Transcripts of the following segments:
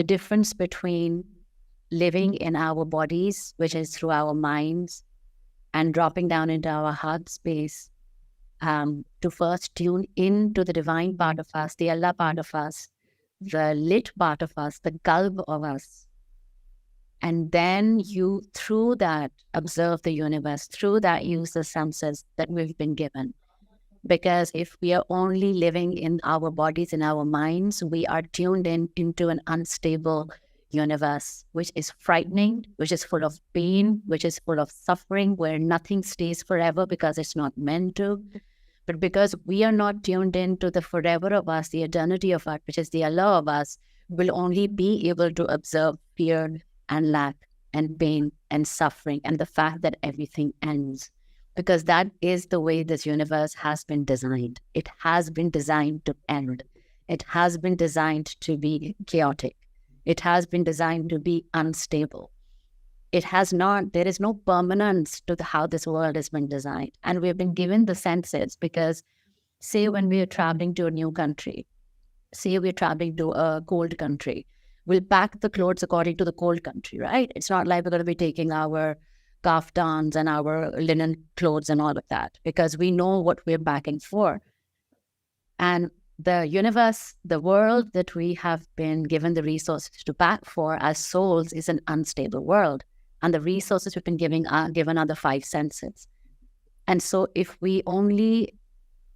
the difference between living in our bodies, which is through our minds, and dropping down into our heart space, to first tune into the divine part of us, the Allah part of us, the lit part of us, the Qalb of us. And then you, through that, observe the universe, through that, use the senses that we've been given. Because if we are only living in our bodies, in our minds, we are tuned into an unstable universe, which is frightening, which is full of pain, which is full of suffering, where nothing stays forever because it's not meant to. But because we are not tuned into the forever of us, the eternity of us, which is the Allah of us, we'll only be able to observe fear and lack and pain and suffering and the fact that everything ends. Because that is the way this universe has been designed. It has been designed to end. It has been designed to be chaotic. It has been designed to be unstable. There is no permanence to how this world has been designed. And we've been given the senses because, say, when we are traveling to a new country, say we're traveling to a cold country, we'll pack the clothes according to the cold country, right? It's not like we're going to be taking our kaftans and our linen clothes and all of that, because we know what we're packing for. And the universe, the world that we have been given the resources to pack for as souls is an unstable world. And the resources we've been given are the five senses. And so if we only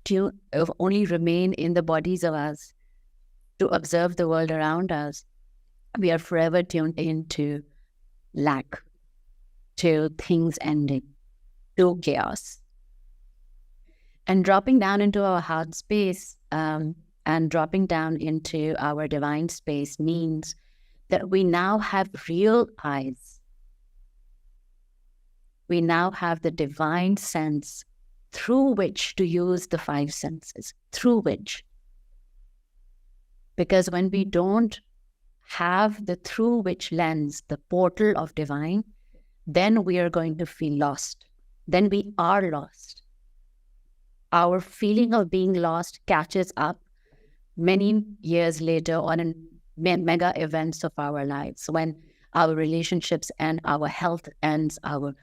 remain in the bodies of us to observe the world around us, we are forever tuned into lack, to things ending, to chaos. And dropping down into our heart space and dropping down into our divine space means that we now have real eyes. We now have the divine sense through which to use the five senses, through which. Because when we don't have the through which lens, the portal of divine, then we are going to feel lost. Then we are lost. Our feeling of being lost catches up many years later on mega events of our lives, when our relationships end, our health ends, our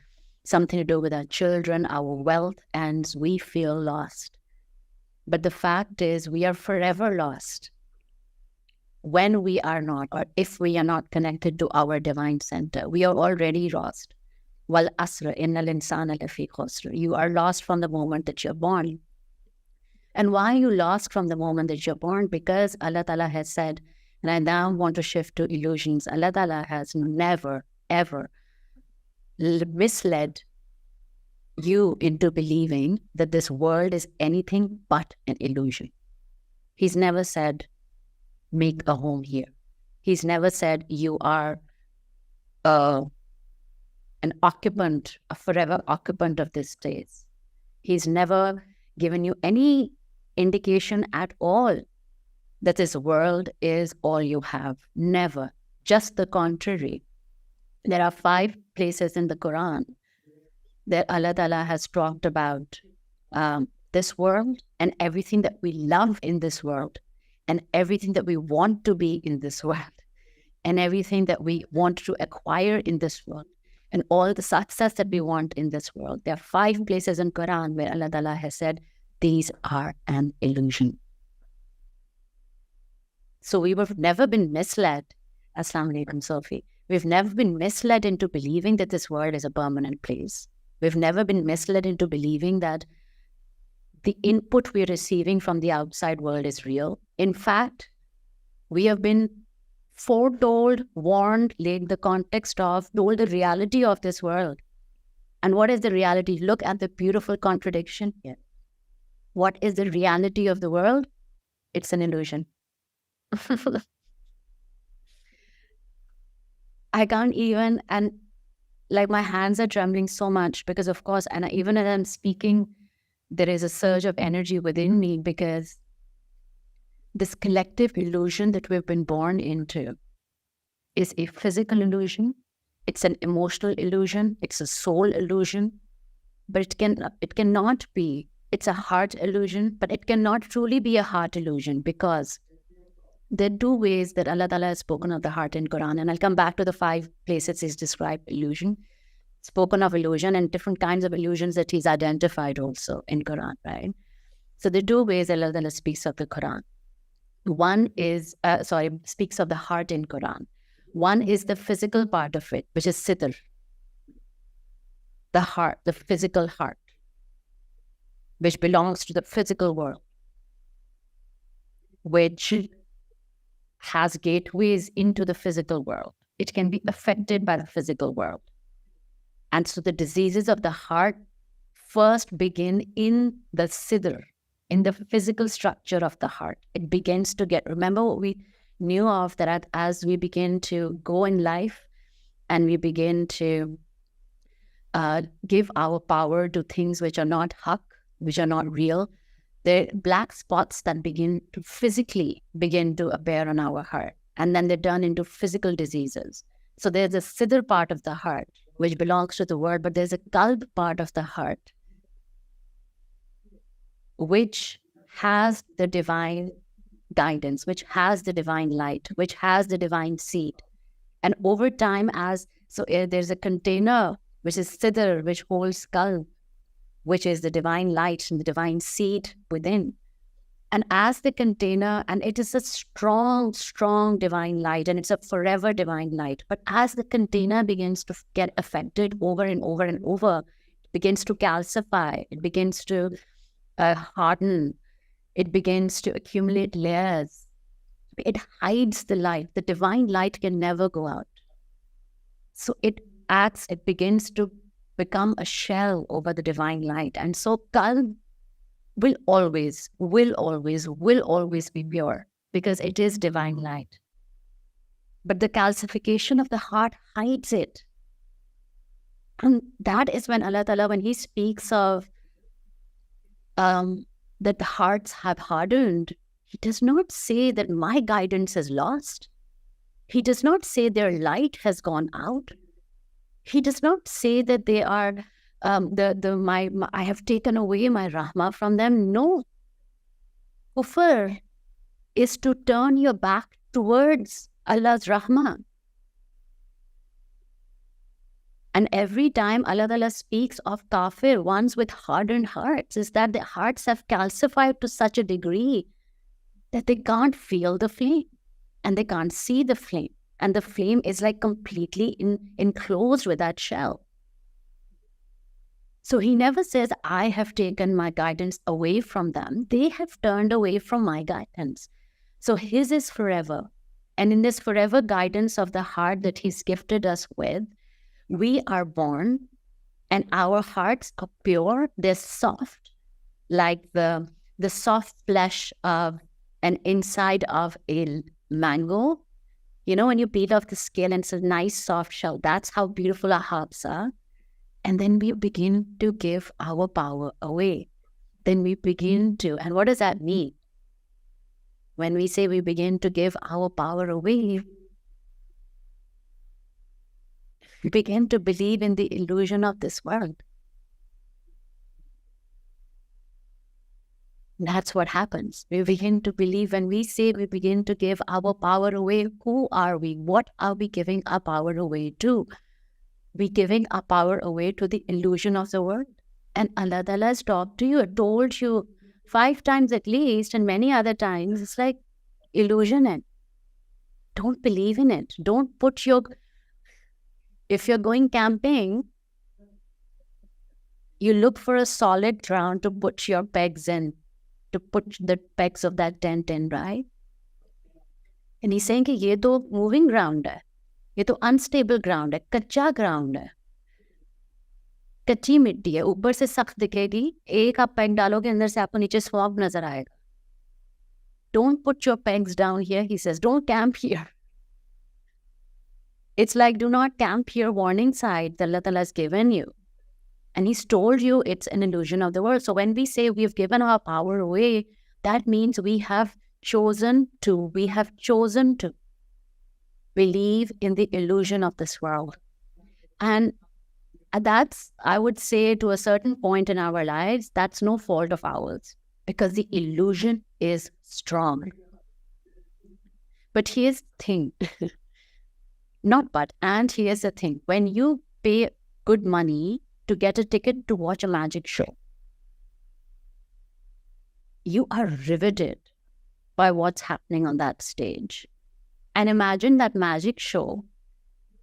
something to do with our children, our wealth ends, we feel lost. But the fact is, we are forever lost when we are not, or if we are not connected to our divine center. We are already lost. Wal asra innal insana lafi khusr. You are lost from the moment that you're born. And why are you lost from the moment that you're born? Because Allah Ta'ala has said, and I now want to shift to illusions, Allah Ta'ala has never, ever misled you into believing that this world is anything but an illusion. He's never said, make a home here. He's never said you are an occupant, a forever occupant of this space. He's never given you any indication at all that this world is all you have. Never. Just the contrary. There are 5 places in the Quran that Allah Ta'ala has talked about this world and everything that we love in this world and everything that we want to be in this world and everything that we want to acquire in this world and all the success that we want in this world. There are 5 places in Quran where Allah Ta'ala has said, these are an illusion. So we have never been misled. Assalamu alaikum, Sophie. We've never been misled into believing that this world is a permanent place. We've never been misled into believing that the input we're receiving from the outside world is real. In fact, we have been foretold, warned, laid the context of, told the reality of this world. And what is the reality? Look at the beautiful contradiction here. What is the reality of the world? It's an illusion. I can't even, and like my hands are trembling so much because, of course, and even as I'm speaking, there is a surge of energy within me because this collective illusion that we've been born into is a physical illusion. It's an emotional illusion. It's a soul illusion. But it cannot be. It's a heart illusion, but it cannot truly be a heart illusion because there are two ways that Allah Ta'ala has spoken of the heart in Quran. And I'll come back to the 5 places He's described illusion, spoken of illusion, and different kinds of illusions that He's identified also in Quran, right? So there are two ways Allah Ta'ala speaks of the Quran. One is, speaks of the heart in Quran. One is the physical part of it, which is Sidr, the heart, the physical heart, which belongs to the physical world, which has gateways into the physical world. It can be affected by the physical world. And so the diseases of the heart first begin in the Sidr, in the physical structure of the heart. It begins to get, remember what we knew of, that as we begin to go in life and we begin to give our power to things which are not haq, which are not real, the black spots that begin to physically begin to appear on our heart. And then they turn into physical diseases. So there's a Sidr part of the heart, which belongs to the word, but there's a Qalb part of the heart, which has the divine guidance, which has the divine light, which has the divine seed. And over time, there's a container, which is Sidr, which holds Qalb, which is the divine light and the divine seed within. And as the container, and it is a strong, strong divine light, and it's a forever divine light. But as the container begins to get affected over and over and over, it begins to calcify, it begins to harden, it begins to accumulate layers. It hides the light. The divine light can never go out. So it begins to become a shell over the divine light. And so Qalb will always be pure because it is divine light. But the calcification of the heart hides it. And that is when Allah Ta'ala, when He speaks of that the hearts have hardened, He does not say that my guidance is lost. He does not say their light has gone out. He does not say that they are, I have taken away my rahmah from them. No. Kufr is to turn your back towards Allah's rahmah. And every time Allah Ta'ala speaks of kafir, ones with hardened hearts, is that their hearts have calcified to such a degree that they can't feel the flame and they can't see the flame. And the flame is like completely enclosed with that shell. So He never says, I have taken my guidance away from them. They have turned away from my guidance. So His is forever. And in this forever guidance of the heart that He's gifted us with, we are born and our hearts are pure. They're soft, like the soft flesh of an inside of a mango. You know, when you peel off the scale and it's a nice soft shell, that's how beautiful our hearts are. And then we begin to give our power away. Then we begin to, and what does that mean? When we say we begin to give our power away, we begin to believe in the illusion of this world. That's what happens. We begin to believe when we say we begin to give our power away. Who are we? What are we giving our power away to? We're giving our power away to the illusion of the world. And Allah Ta'ala has talked to you, told you 5 times at least, and many other times, it's like illusion it. Don't believe in it. Don't put if you're going camping, you look for a solid ground to put your pegs in, to put the pegs of that tent in, right? And He's saying कि ये तो moving ground है, ये तो unstable ground है, कच्चा ground है, कच्ची मिट्टी है, ऊपर से सख्त दिखेगी, एक आप पेग डालोगे अंदर से आपको नीचे swamp नजर आएगा. Don't put your pegs down here, He says. Don't camp here. It's like, do not camp here warning sign that Allah Ta'ala has given you. And He's told you it's an illusion of the world. So when we say we've given our power away, that means we have chosen to believe in the illusion of this world. And that's, I would say, to a certain point in our lives, that's no fault of ours because the illusion is strong. But here's the thing, not but, and here's the thing. When you pay good money to get a ticket to watch a magic show, you are riveted by what's happening on that stage. And imagine that magic show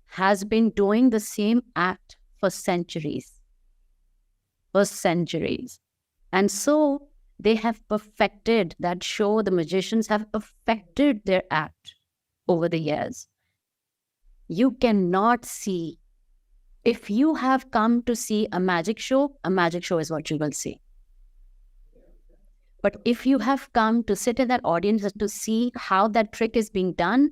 has been doing the same act for centuries. For centuries. And so they have perfected that show. The magicians have perfected their act over the years. You cannot see. If you have come to see a magic show is what you will see. But if you have come to sit in that audience to see how that trick is being done,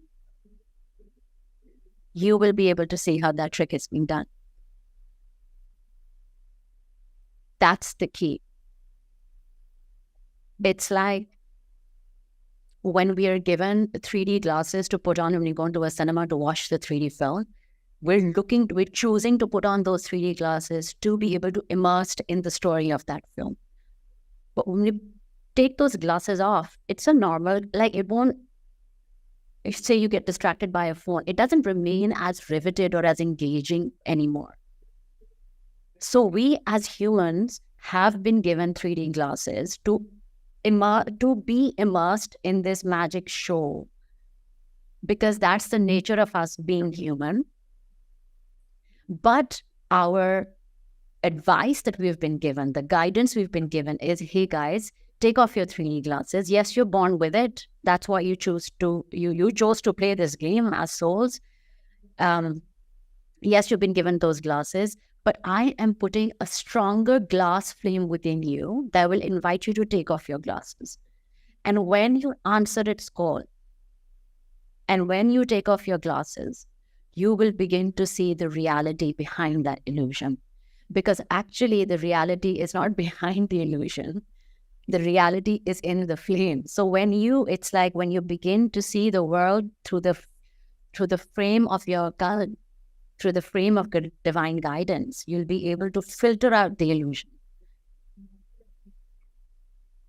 you will be able to see how that trick is being done. That's the key. It's like when we are given 3D glasses to put on when you go into a cinema to watch the 3D film, we're choosing to put on those 3D glasses to be able to immerse in the story of that film. But when you take those glasses off, it's a normal, like it won't, say you get distracted by a phone, it doesn't remain as riveted or as engaging anymore. So we as humans have been given 3D glasses to be immersed in this magic show, because that's the nature of us being human. But our advice that we've been given, the guidance we've been given is, hey guys, take off your 3D glasses. Yes, you're born with it. That's why you chose to play this game as souls. Yes, you've been given those glasses, but I am putting a stronger glass flame within you that will invite you to take off your glasses. And when you answer its call, and when you take off your glasses, you will begin to see the reality behind that illusion. Because actually, the reality is not behind the illusion. The reality is in the flame. So it's like when you begin to see the world through the frame of your God, through the frame of divine guidance, you'll be able to filter out the illusion.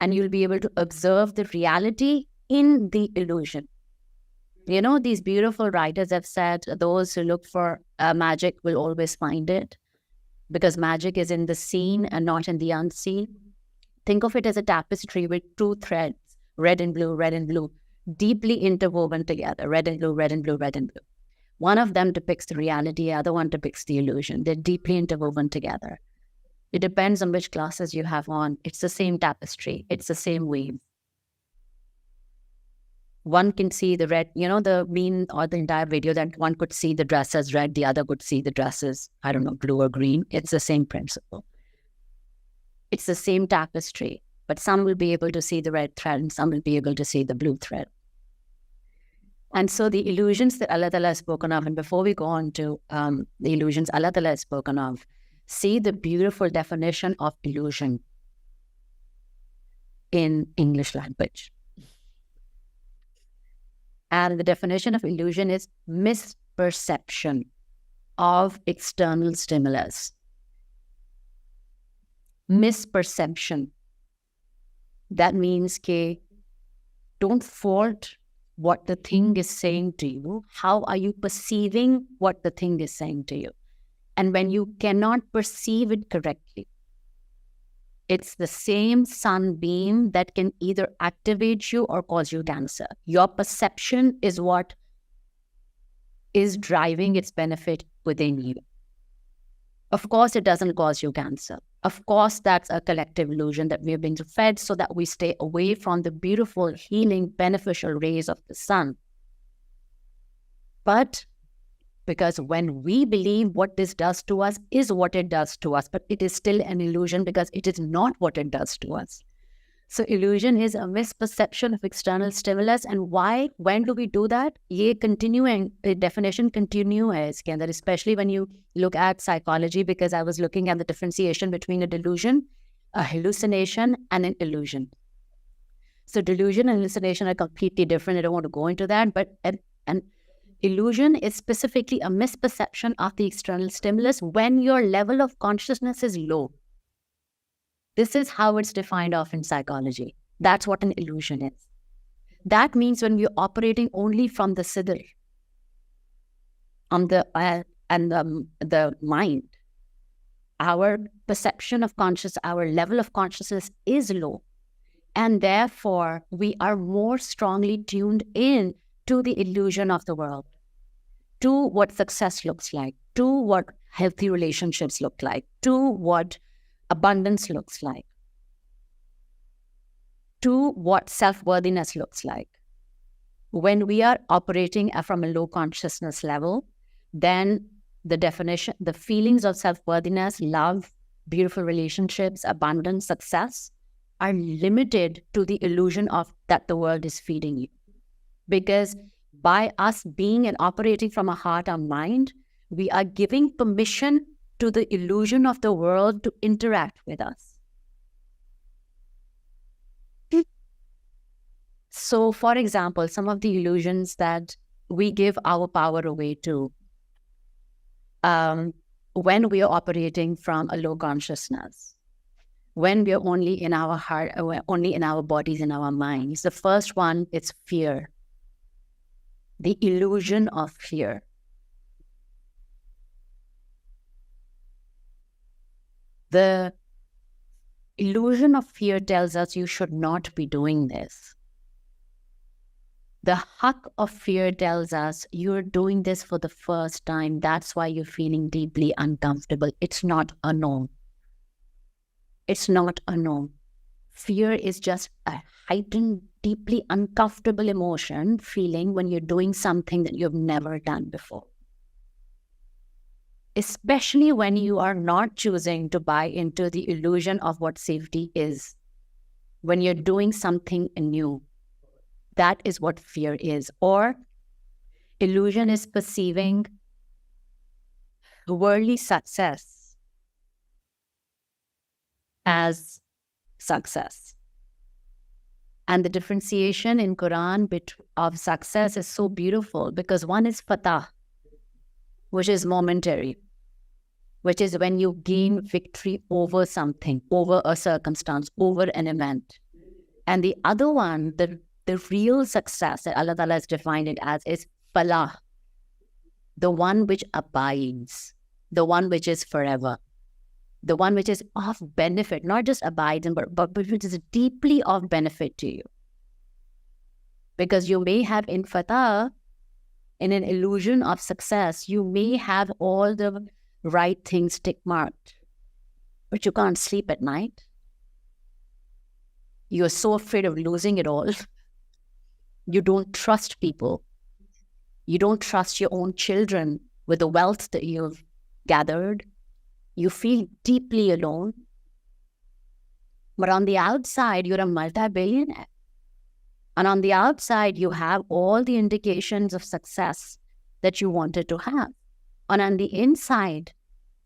And you'll be able to observe the reality in the illusion. You know, these beautiful writers have said, those who look for magic will always find it, because magic is in the seen and not in the unseen. Think of it as a tapestry with two threads, red and blue, deeply interwoven together, red and blue, red and blue, red and blue. One of them depicts the reality, the other one depicts the illusion. They're deeply interwoven together. It depends on which glasses you have on. It's the same tapestry. It's the same weave. One can see the red, the meme or the entire video that one could see the dress as red, the other could see the dress as, I don't know, blue or green. It's the same principle. It's the same tapestry, but some will be able to see the red thread and some will be able to see the blue thread. And so the illusions that Allah Ta'ala has spoken of, and before we go on to the illusions Allah Ta'ala has spoken of, see the beautiful definition of illusion in English language. And the definition of illusion is misperception of external stimulus. Misperception. That means don't fault what the thing is saying to you. How are you perceiving what the thing is saying to you? And when you cannot perceive it correctly, it's the same sunbeam that can either activate you or cause you cancer. Your perception is what is driving its benefit within you. Of course, it doesn't cause you cancer. Of course, that's a collective illusion that we've been fed so that we stay away from the beautiful, healing, beneficial rays of the sun. But because when we believe what this does to us is what it does to us, but it is still an illusion because it is not what it does to us. So illusion is a misperception of external stimulus. And why? When do we do that? The definition continues, that especially when you look at psychology, because I was looking at the differentiation between a delusion, a hallucination, and an illusion. So delusion and hallucination are completely different. I don't want to go into that, but an illusion is specifically a misperception of the external stimulus when your level of consciousness is low. This is how it's defined off in psychology. That's what an illusion is. That means when we're operating only from the Sidr, on the mind, our perception of consciousness, our level of consciousness is low. And therefore, we are more strongly tuned in to the illusion of the world, to what success looks like, to what healthy relationships look like, to what abundance looks like, to what self-worthiness looks like. When we are operating from a low consciousness level, then the definition, the feelings of self-worthiness, love, beautiful relationships, abundance, success are limited to the illusion of that the world is feeding you. Because by us being and operating from a heart and mind, we are giving permission to the illusion of the world to interact with us. So, for example, some of the illusions that we give our power away to when we are operating from a low consciousness, when we are only in our heart, only in our bodies, in our minds. The first one is fear, the illusion of fear. The illusion of fear tells us you should not be doing this. The huck of fear tells us you're doing this for the first time. That's why you're feeling deeply uncomfortable. It's not a norm. It's not a norm. Fear is just a heightened, deeply uncomfortable emotion, feeling when you're doing something that you've never done before. Especially when you are not choosing to buy into the illusion of what safety is. When you're doing something new. That is what fear is. Or illusion is perceiving worldly success as success. And the differentiation in Quran of success is so beautiful, because one is fatah, which is momentary, which is when you gain victory over something, over a circumstance, over an event. And the other one, the real success that Allah Ta'ala has defined it as, is falah, the one which abides, the one which is forever, the one which is of benefit, not just abides, but which is deeply of benefit to you. Because you may have in fatah, in an illusion of success, you may have all the right things tick marked, but you can't sleep at night. You're so afraid of losing it all. You don't trust people. You don't trust your own children with the wealth that you've gathered. You feel deeply alone. But on the outside, you're a multi-billionaire. And on the outside, you have all the indications of success that you wanted to have. And on the inside,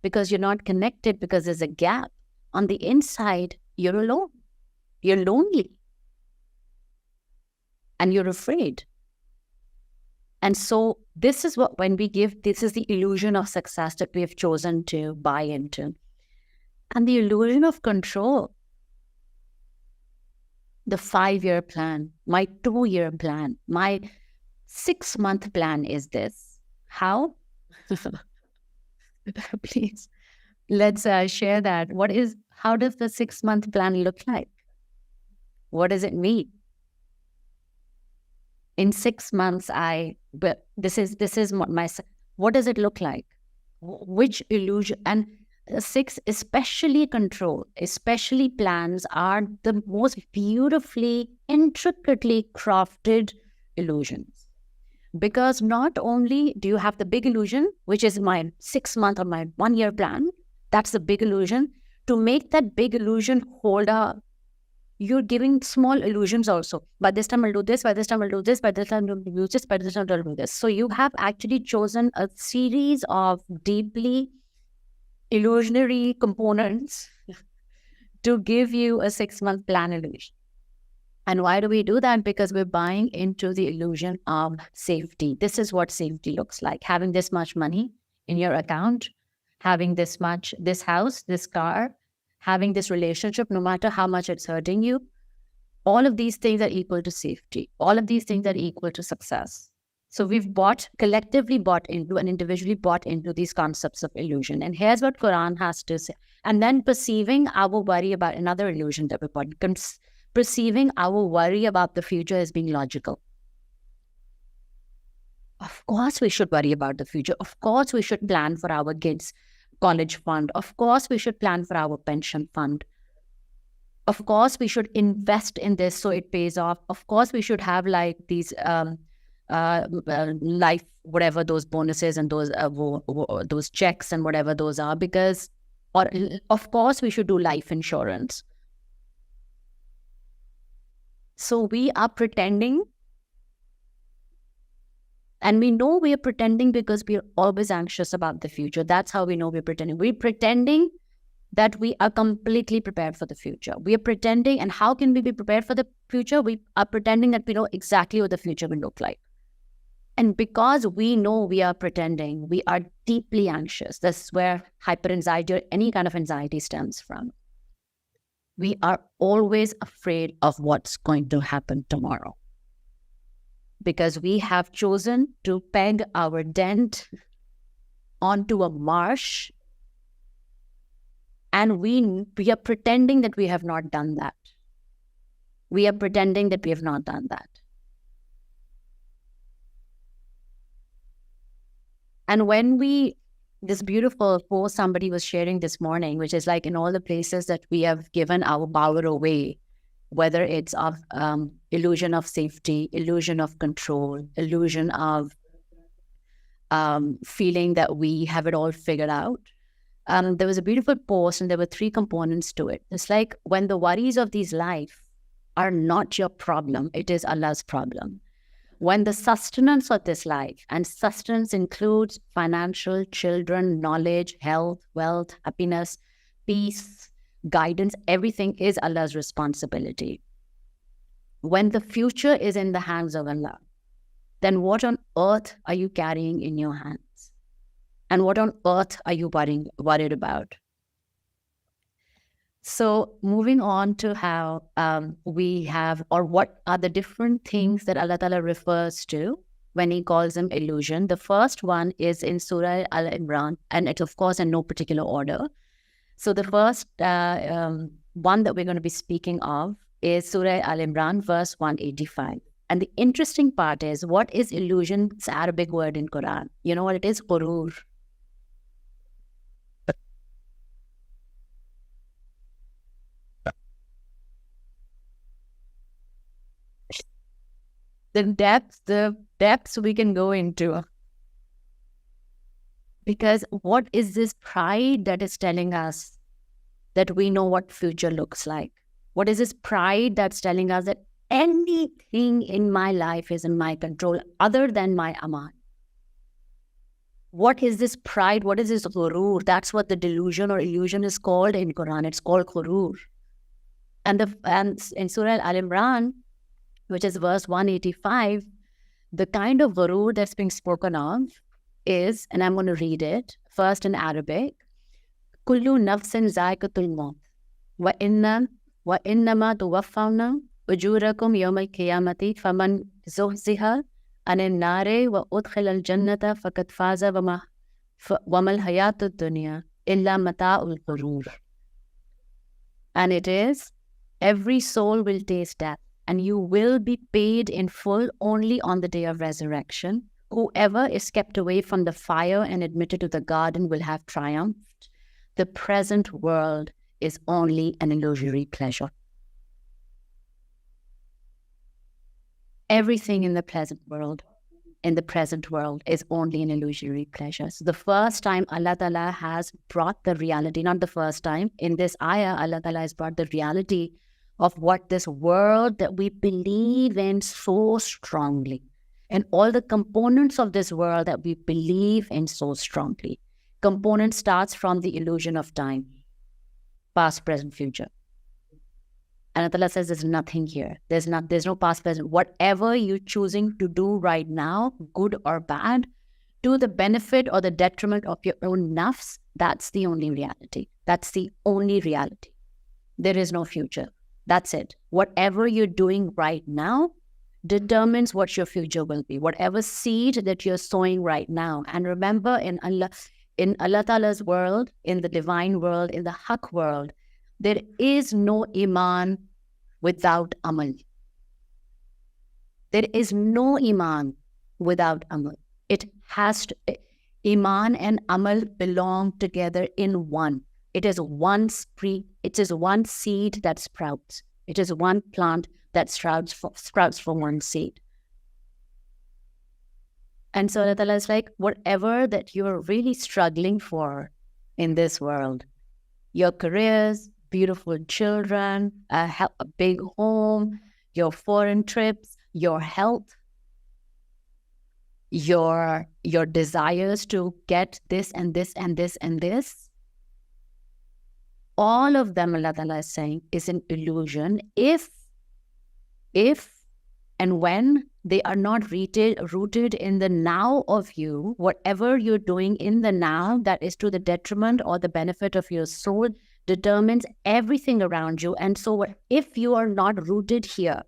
because you're not connected, because there's a gap, on the inside, you're alone. You're lonely. And you're afraid. And so this is what, when we give, this is the illusion of success that we have chosen to buy into. And the illusion of control, the 5-year plan, my 2-year plan, my 6-month plan is this. How? Please, let's share that. How does the 6-month plan look like? What does it mean? In 6 months, this is what does it look like? Which illusion? And 6, especially control, especially plans, are the most beautifully, intricately crafted illusions. Because not only do you have the big illusion, which is my 6-month or my 1-year plan, that's the big illusion. To make that big illusion hold up, you're giving small illusions also. By this time I'll do this, by this time I'll do this, by this time I'll do this, by this time I'll do this. So you have actually chosen a series of deeply illusionary components to give you a 6-month plan illusion. And why do we do that? Because we're buying into the illusion of safety. This is what safety looks like. Having this much money in your account, having this much, this house, this car, having this relationship, no matter how much it's hurting you, All of these things are equal to safety. All of these things are equal to success. So we've collectively bought into and individually bought into these concepts of illusion. And here's what Quran has to say. And then perceiving our worry about another illusion that we bought, perceiving our worry about the future as being logical. Of course, we should worry about the future. Of course, we should plan for our kids' college fund. Of course, we should plan for our pension fund. Of course, we should invest in this so it pays off. Of course, we should have like these life, whatever those bonuses and those checks and whatever those are, because, or of course, we should do life insurance. So we are pretending, and we know we are pretending because we are always anxious about the future. That's how we know we're pretending. We're pretending that we are completely prepared for the future. We are pretending, and how can we be prepared for the future? We are pretending that we know exactly what the future will look like. And because we know we are pretending, we are deeply anxious. That's where hyperanxiety or any kind of anxiety stems from. We are always afraid of what's going to happen tomorrow, because we have chosen to peg our dent onto a marsh, and we are pretending that we have not done that. We are pretending that we have not done that. And when this beautiful post somebody was sharing this morning, which is like, in all the places that we have given our power away, whether it's of illusion of safety, illusion of control, illusion of feeling that we have it all figured out. There was a beautiful post, and there were 3 components to it. It's like, when the worries of these life are not your problem, it is Allah's problem. When the sustenance of this life, and sustenance includes financial, children, knowledge, health, wealth, happiness, peace, guidance, everything is Allah's responsibility. When the future is in the hands of Allah, then what on earth are you carrying in your hands? And what on earth are you worried about? So moving on to how we have, or what are the different things that Allah Ta'ala refers to when He calls them illusion. The first one is in Surah Al-Imran, and it's of course in no particular order. So the first one that we're going to be speaking of is Surah Al-Imran, verse 185. And the interesting part is, what is illusion? It's an Arabic word in Quran. You know what it is? Ghurur. The depths we can go into. Because what is this pride that is telling us that we know what future looks like? What is this pride that's telling us that anything in my life is in my control other than my aman? What is this pride? What is this ghurur? That's what the delusion or illusion is called in Quran. It's called ghurur. And in Surah Al-Imran, which is verse 185, the kind of ghurur that's being spoken of is, and I'm going to read it first in Arabic, Kullu nafsin zaikatul maut wa innama tuwaffawna ujurakum yawmal qiyamati faman zuhziha anin nare wa udkhila al jannata faqad faza wa mal hayatud dunya illa mata'ul ghurur. And it is, every soul will taste death, and you will be paid in full only on the day of resurrection. Whoever is kept away from the fire and admitted to the garden will have triumphed. The present world is only an illusory pleasure. Everything in the present world is only an illusory pleasure. So the first time Allah Ta'ala has brought the reality, not the first time, in this ayah, Allah Ta'ala has brought the reality of what this world that we believe in so strongly, and all the components of this world that we believe in so strongly. Component starts from the illusion of time, past, present, future. And Allah says there's nothing here. There's no past, present. Whatever you're choosing to do right now, good or bad, to the benefit or the detriment of your own nafs, that's the only reality. That's the only reality. There is no future. That's it. Whatever you're doing right now determines what your future will be. Whatever seed that you're sowing right now. And remember, in Allah Ta'ala's world, in the divine world, in the Haqq world, there is no Iman without Amal. There is no Iman without Amal. It has to, Iman and Amal belong together in one. It is one seed that sprouts. It is one plant that sprouts from one seed. And so Allah Ta'ala is like, whatever that you're really struggling for in this world, your careers, beautiful children, a big home, your foreign trips, your health, your desires to get this and this and this and this, all of them, Allah Ta'ala is saying, is an illusion if and when they are not rooted in the now of you. Whatever you're doing in the now that is to the detriment or the benefit of your soul determines everything around you. And so if you are not rooted here,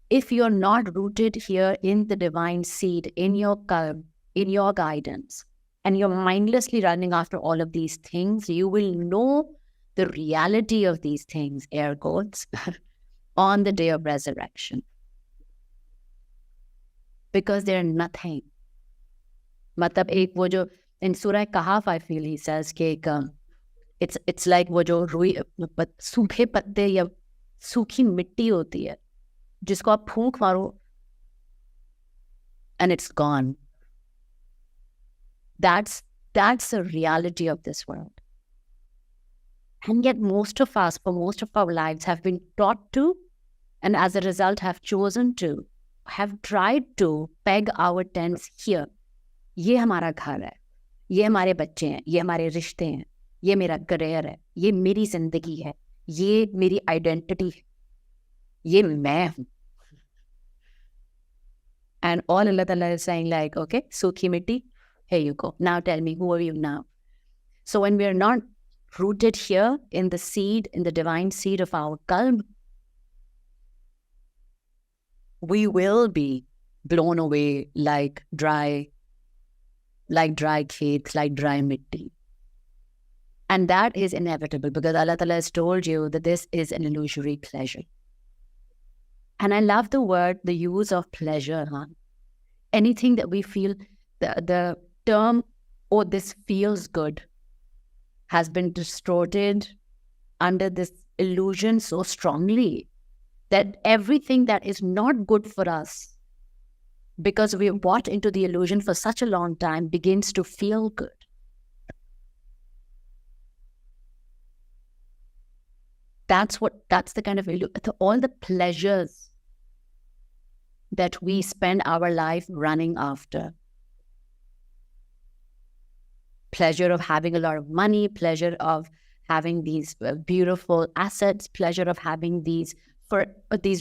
if you're not rooted here in the divine seed, in your qalb, in your guidance, and you're mindlessly running after all of these things, you will know the reality of these things, air quotes, on the day of resurrection. Because they're nothing. मतलब एक वो जो in Surah Kahf, I feel he says कि it's like वो जो रुई सूखे पत्ते या सूखी मिट्टी होती है जिसको आप फूंक मारो and it's gone. That's the reality of this world. And yet most of us, for most of our lives, have been taught to, and as a result have chosen to, have tried to peg our tents here. ये हमारा घर है, ये हमारे बच्चे हैं, ये हमारे रिश्ते हैं, ये मेरा करियर है, ये मेरी जिंदगी है, ये मेरी आइडेंटिटी है, ये मैं हूँ. And all Allah Ta'ala is saying like, okay, सूखी मिट्टी, here you go. Now tell me, who are you now? So when we are not rooted here in the seed, in the divine seed of our qalb, we will be blown away like dry kheets, like dry mitti. And that is inevitable because Allah Ta'ala has told you that this is an illusory pleasure. And I love the use of pleasure. Anything that we feel, the term, oh, this feels good, has been distorted under this illusion so strongly that everything that is not good for us, because we have bought into the illusion for such a long time, begins to feel good. That's the kind of all the pleasures that we spend our life running after. Pleasure of having a lot of money, pleasure of having these beautiful assets, pleasure of having these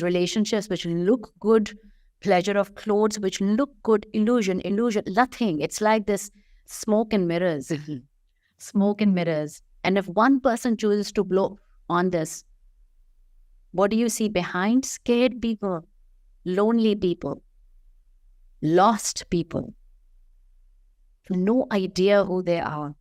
relationships which look good, pleasure of clothes which look good, illusion, nothing. It's like this smoke and mirrors, smoke and mirrors. And if one person chooses to blow on this, what do you see behind? Scared people, lonely people, lost people, no idea who they are.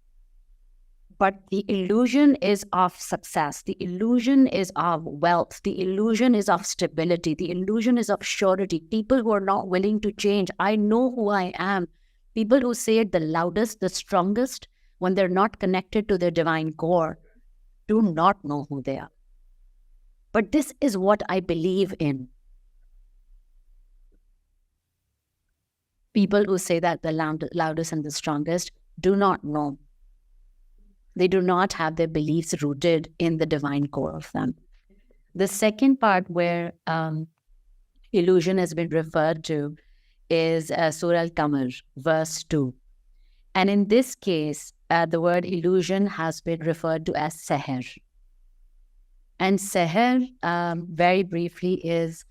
But the illusion is of success. The illusion is of wealth. The illusion is of stability. The illusion is of surety. People who are not willing to change. I know who I am. People who say it the loudest, the strongest, when they're not connected to their divine core, do not know who they are. But this is what I believe in. People who say that the loudest and the strongest do not know. They do not have their beliefs rooted in the divine core of them. The second part where illusion has been referred to is Surah Al-Qamar, verse 2. And in this case, the word illusion has been referred to as Sidr. And Sidr, very briefly, is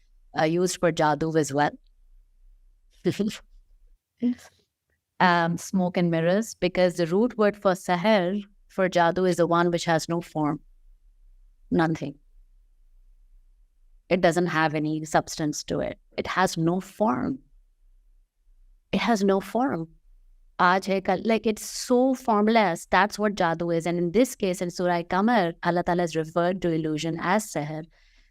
used for Jadoo as well. Smoke and mirrors, because the root word for Sidr, for Jadoo, is the one which has no form, nothing. It doesn't have any substance to it. It has no form. It has no form. Aaj hai kal, like it's so formless. That's what Jadoo is. And in this case, in Surah Qamar, Allah Ta'ala has referred to illusion as Sihr.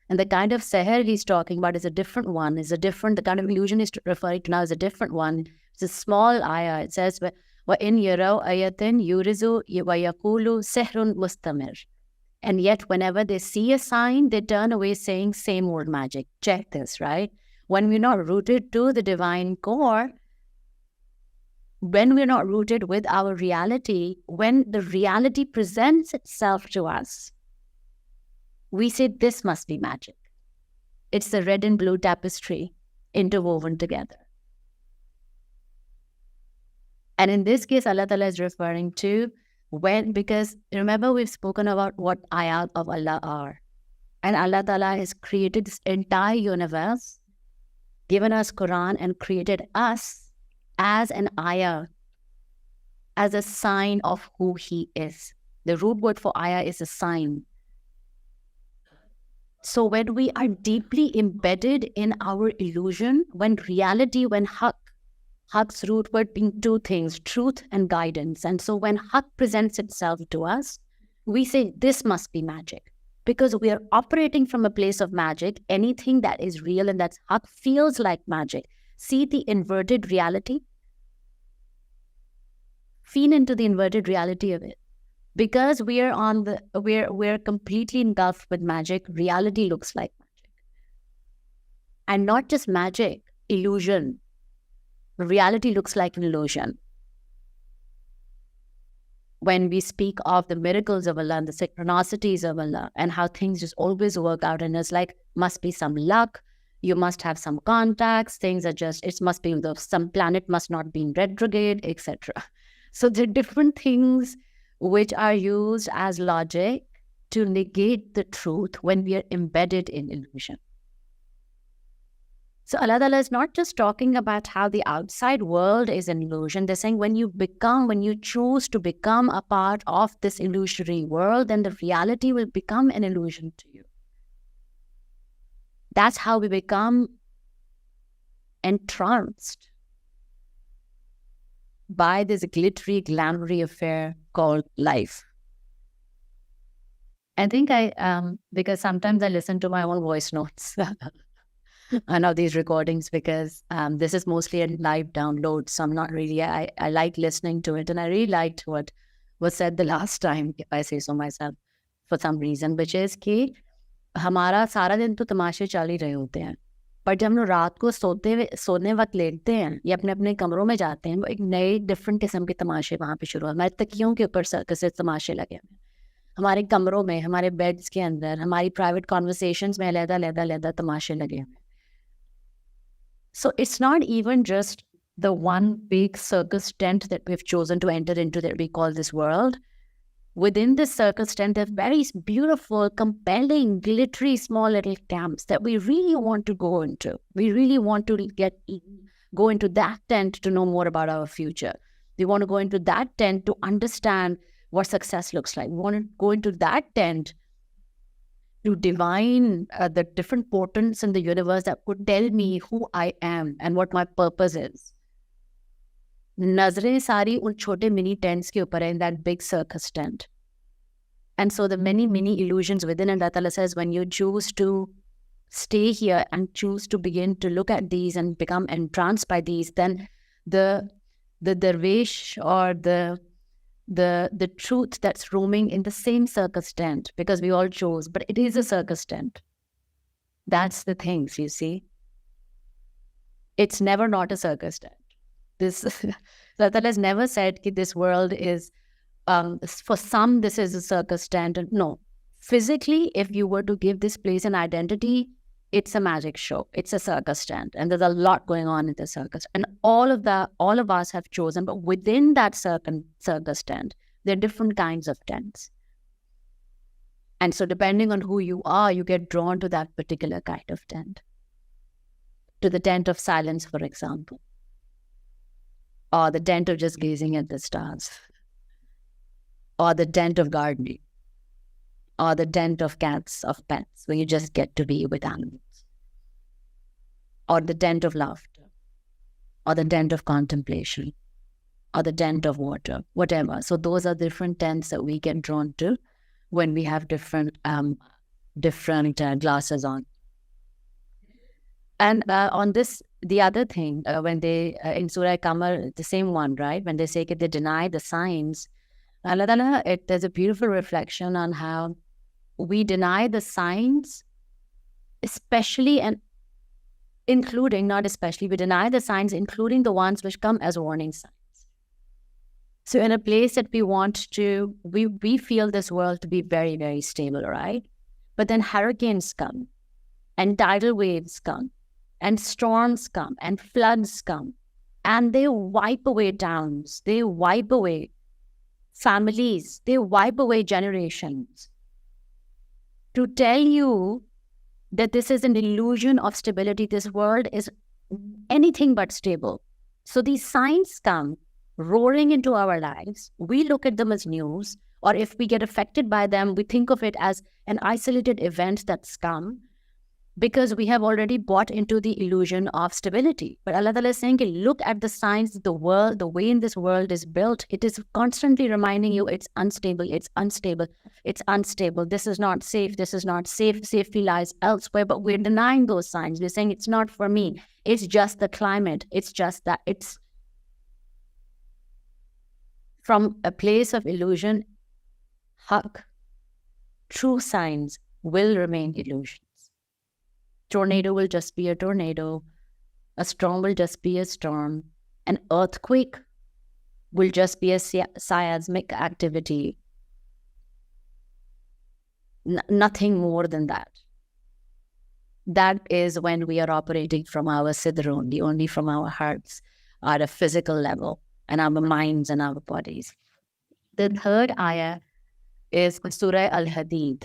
And the kind of Sihr he's talking about is a different one, the kind of illusion he's referring to now is a different one. It's a small ayah. It says, وَإِن يَرَوْا آيَةً يُرِزُوا وَيَقُولُوا سِحْرٌ مُسْتَمِرٌ. And yet, whenever they see a sign, they turn away saying, same old magic. Check this, right? When we're not rooted to the divine core, when we're not rooted with our reality, when the reality presents itself to us, we say, this must be magic. It's the red and blue tapestry interwoven together. And in this case, Allah Ta'ala is referring to because remember we've spoken about what ayat of Allah are. And Allah Ta'ala has created this entire universe, given us Quran and created us as an ayah, as a sign of who He is. The root word for ayah is a sign. So when we are deeply embedded in our illusion, when reality, when Haq's root word being two things, truth and guidance. And so when Haq presents itself to us, we say, this must be magic. Because we are operating from a place of magic. Anything that is real and that's Haq feels like magic. See the inverted reality? Feed into the inverted reality of it. Because we're completely engulfed with magic, reality looks like magic. And not just magic, illusion. Reality looks like an illusion. When we speak of the miracles of Allah and the synchronicities of Allah and how things just always work out, and it's like, must be some luck, you must have some contacts, things are just, it must be, some planet must not be in retrograde, etc. So there are different things which are used as logic to negate the truth when we are embedded in illusion. So Allah Ta'ala is not just talking about how the outside world is an illusion. They're saying when you choose to become a part of this illusory world, then the reality will become an illusion to you. That's how we become entranced by this glittery, glamoury affair called life. I think because sometimes I listen to my own voice notes. I know these recordings because this is mostly a live download. So I'm not really, I like listening to it. And I really liked what was said the last time, if I say so myself, for some reason, which is कि हमारा सारा दिन तो तमाशे चल ही रहे होते हैं. पर जब हम लोग रात को सोने वक्त लेटते हैं या अपने अपने कमरों में जाते हैं, एक नए डिफरेंट किस्म के तमाशे वहाँ पे शुरू हो. हमारे तकियों के ऊपर सर्कस तमाशे लगे हैं. हमारे कमरों में, हमारे बेड्स के अंदर, हमारी प्राइवेट कॉन्वर्सेशंस में अलग-अलग तमाशे लगे हैं. So it's not even just the one big circus tent that we've chosen to enter into that we call this world. Within this circus tent, there are very beautiful, compelling, glittery, small little camps that we really want to go into. We really want to go into that tent to know more about our future. We want to go into that tent to understand what success looks like. We want to go into that tent to divine the different portents in the universe that could tell me who I am and what my purpose is. Nazrein sari un chote mini tents ke upar hai, in that big circus tent. And so the many illusions within, and Allah Ta'ala says, when you choose to stay here and choose to begin to look at these and become entranced by these, then the dervish or the truth that's roaming in the same circus tent, because we all chose, but it is a circus tent. That's the things, you see. It's never not a circus tent. Allah has never said that this world is, for some, this is a circus tent. No. Physically, if you were to give this place an identity, it's a magic show. It's a circus tent. And there's a lot going on in the circus. And all of us have chosen, but within that circus tent, there are different kinds of tents. And so depending on who you are, you get drawn to that particular kind of tent. To the tent of silence, for example. Or the tent of just gazing at the stars. Or the tent of gardening. Or the tent of cats, of pets, where you just get to be with animals. or the dent of laughter, or the dent of contemplation, or the dent of water, whatever. So those are different dents that we get drawn to when we have different glasses on. And on this, the other thing, when they, in Surah Qamar, the same one, right? When they say that they deny the signs, Allah Ta'ala, there's a beautiful reflection on how we deny the signs, especially and including, not especially, we deny the signs, including the ones which come as warning signs. So in a place that we want to, we feel this world to be very, very stable, right? But then hurricanes come, and tidal waves come, and storms come, and floods come, and they wipe away towns, they wipe away families, they wipe away generations. To tell you that this is an illusion of stability, this world is anything but stable. So these signs come roaring into our lives. We look at them as news, or if we get affected by them, we think of it as an isolated event that's come, because we have already bought into the illusion of stability. But Allah Ta'ala is saying, look at the signs, the world, the way in this world is built. It is constantly reminding you it's unstable, it's unstable, it's unstable. This is not safe, this is not safe. Safety lies elsewhere. But we're denying those signs. We're saying it's not for me. It's just the climate. It's just that. It's from a place of illusion. Haq, true signs will remain illusions. Tornado will just be a tornado. A storm will just be a storm. An earthquake will just be a seismic activity. Nothing more than that. That is when we are operating from our Sidr only from our hearts at a physical level, and our minds and our bodies. The third ayah is Surah Al-Hadid.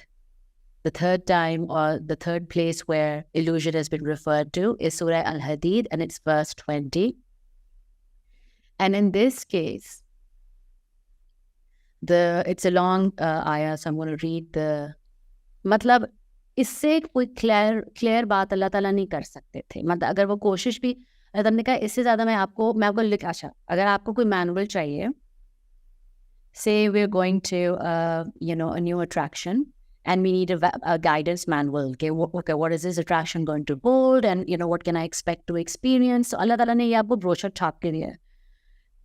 The third time, or the third place where illusion has been referred to, is Surah Al-Hadid, and it's verse 20. And in this case, it's a long ayah, so I'm going to read the... मतलब इससे कोई clear बात अल्लाह ताला नहीं कर सकते थे. मतलब अगर वो कोशिश भी, हमने कहा इससे ज़्यादा मैं आपको लिख, अच्छा, अगर आपको कोई मैनुअल चाहिए, say we're going to, a new attraction, and we need a guidance manual. Okay, what is this attraction going to hold? And, what can I expect to experience? So Allah Ta'ala ने ये आपको brochure छाप के दिया है.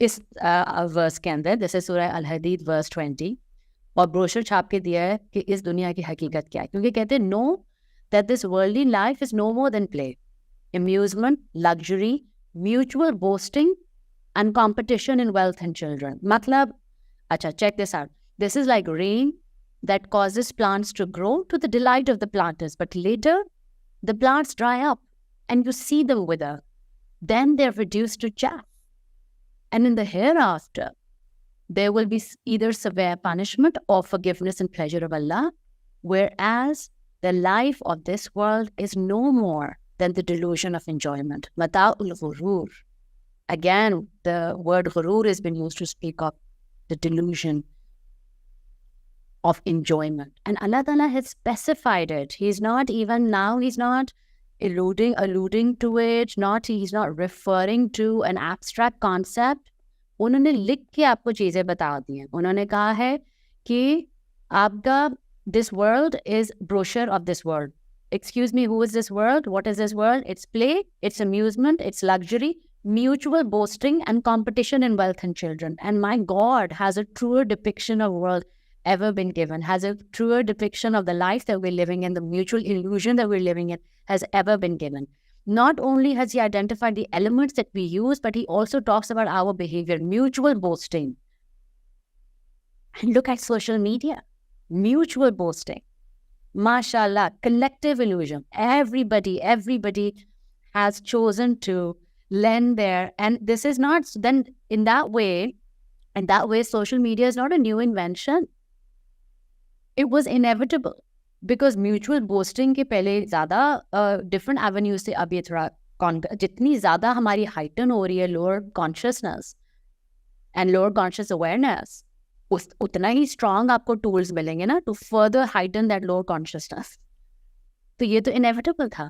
इस verse के अंदर, this is Surah Al-Hadid verse 20, और brochure छाप के दिया है कि इस दुनिया की हकीकत क्या है. क्योंकि कहते हैं, know that this worldly life is no more than play, amusement, luxury, mutual boasting, and competition in wealth and children. मतलब, अच्छा, check this out. This is like rain that causes plants to grow to the delight of the planters. But later, the plants dry up and you see them wither. Then they're reduced to chaff. And in the hereafter, there will be either severe punishment or forgiveness and pleasure of Allah, whereas the life of this world is no more than the delusion of enjoyment. Mata'ul ghurur. Again, the word ghurur has been used to speak of the delusion of enjoyment. And Allah Ta'ala has specified it. He's not alluding to it, he's not referring to an abstract concept. उन्होंने लिख के आपको चीज़ें बता दी हैं. उन्होंने कहा है कि आपका this world is brochure of this world. Excuse me, who is this world? What is this world? It's play, it's amusement, it's luxury, mutual boasting, and competition in wealth and children. And my God has a truer depiction of world ever been given, has a truer depiction of the life that we're living in, the mutual illusion that we're living in has ever been given. Not only has he identified the elements that we use, but he also talks about our behavior, mutual boasting. And look at social media, mutual boasting. MashaAllah, collective illusion. Everybody has chosen to lend their, and this is not, then in that way, social media is not a new invention. It was inevitable because mutual boasting के पहले ज़्यादा different avenues से अब ये थोड़ा जितनी ज़्यादा हमारी heighten हो रही है lower consciousness and lower conscious awareness, उतना ही strong आपको tools मिलेंगे ना to further heighten that lower consciousness. तो ये तो inevitable था.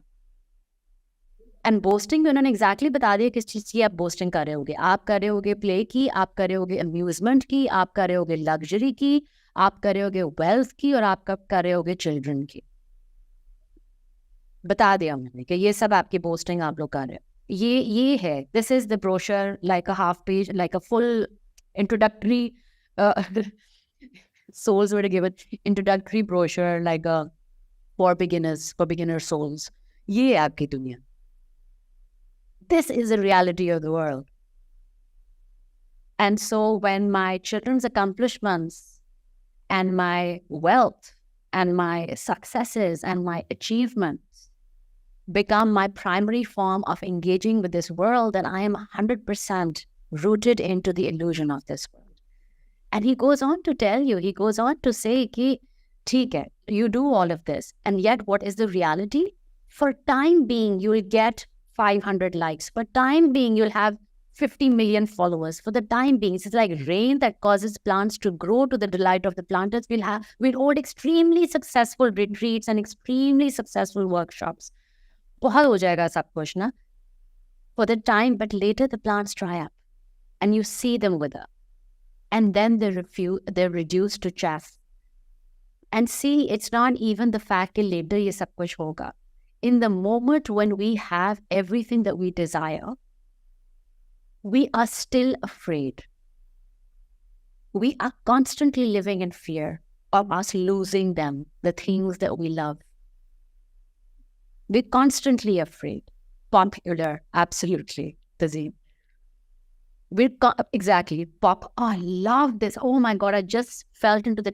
एंड बोस्टिंग में उन्होंने एग्जैक्टली बता दिया किस चीज़ की आप बोस्टिंग कर रहे होगे. आप कर रहे होगे प्ले की, आप कर रहे होगे अम्यूजमेंट की, आप कर रहे होगे लग्जरी की, आप कर रहे होगे वेल्थ की, और आप कर रहे होगे चिल्ड्रन की. बता दिया उन्होंने कि ये सब आपकी बोस्टिंग आप लोग कर रहे हो. ये है, this is the brochure, like a half page, like a full introductory souls were given introductory brochure, like a for beginners, for beginner souls. ये है आपकी दुनिया. This is the reality of the world. And so when my children's accomplishments and my wealth and my successes and my achievements become my primary form of engaging with this world, then I am 100% rooted into the illusion of this world. And he goes on to tell you, he goes on to say, ki, theek hai, you do all of this. And yet, what is the reality? For time being, you will get 500 likes. For time being, you'll have 50 million followers. For the time being, it's like rain that causes plants to grow to the delight of the planters. We'll hold extremely successful retreats and extremely successful workshops. बहुत हो जाएगा सब कुछ ना, for the time, but later the plants dry up and you see them wither. And then they're reduced to chaff. And see, it's not even the fact that later ye sab kuch hoga. In the moment when we have everything that we desire, we are still afraid. We are constantly living in fear of us losing them, the things that we love. We're constantly afraid. Popular, absolutely, Tazeen. Exactly. Pop. Oh, I love this. Oh my God, I just felt into the...